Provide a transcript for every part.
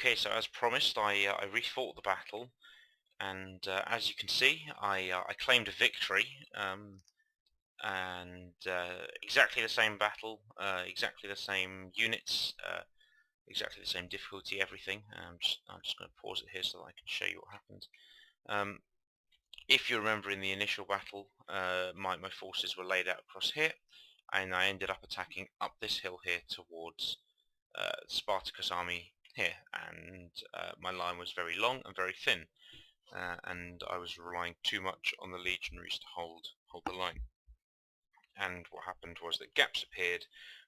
Okay, so as promised, I refought the battle, and as you can see, I claimed a victory, and exactly the same battle, exactly the same units, exactly the same difficulty, everything. I'm just going to pause it here so that I can show you what happened. Um, if you remember, in the initial battle, my forces were laid out across here, and I ended up attacking up this hill here towards Spartacus army here, and my line was very long and very thin, and I was relying too much on the legionaries to hold the line. And what happened was that gaps appeared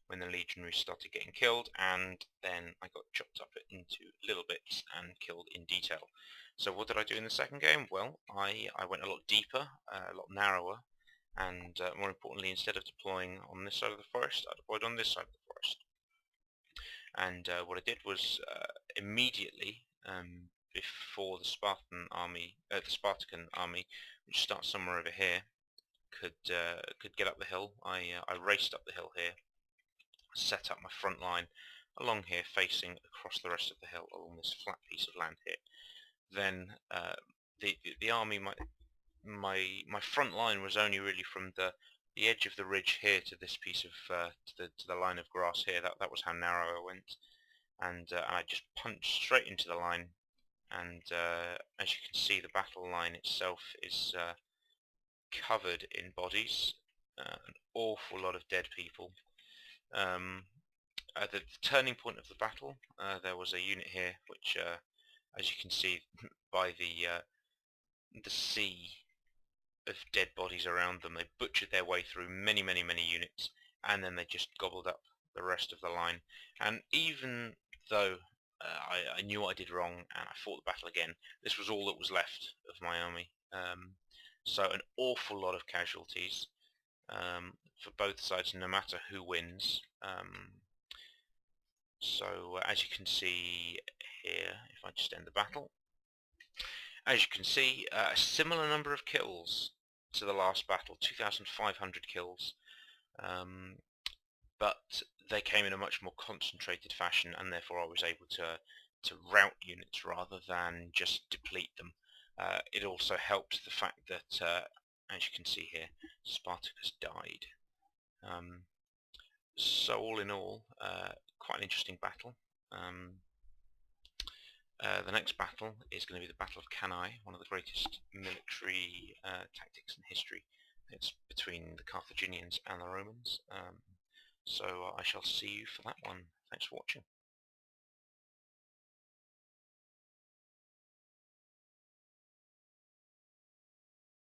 when the legionaries started getting killed, and then I got chopped up into little bits and killed in detail. So what did I do in the second game? Well, I went a lot deeper, a lot narrower, and more importantly, instead of deploying on this side of the forest, I deployed on this side of the forest. And what I did was immediately, before the Spartan army, the Spartacan army, which starts somewhere over here, could get up the hill, I raced up the hill here, set up my front line along here, facing across the rest of the hill along this flat piece of land here. Then the army, my front line was only really from the edge of the ridge here to this piece of to the line of grass here. That was how narrow I went. And I just punched straight into the line, and as you can see, the battle line itself is covered in bodies, an awful lot of dead people. At the turning point of the battle, there was a unit here which, as you can see by the sea of dead bodies around them, they butchered their way through many units, and then they just gobbled up the rest of the line. And even though I knew what I did wrong and I fought the battle again, this was all that was left of my army. So an awful lot of casualties for both sides, no matter who wins. So as you can see here, if I just end the battle, as you can see, a similar number of kills to the last battle, 2,500 kills, but they came in a much more concentrated fashion, and therefore I was able to rout units rather than just deplete them. It also helped the fact that, as you can see here, Spartacus died. So all in all, quite an interesting battle. The next battle is going to be the Battle of Cannae, one of the greatest military tactics in history. It's between the Carthaginians and the Romans. So I shall see you for that one. Thanks for watching.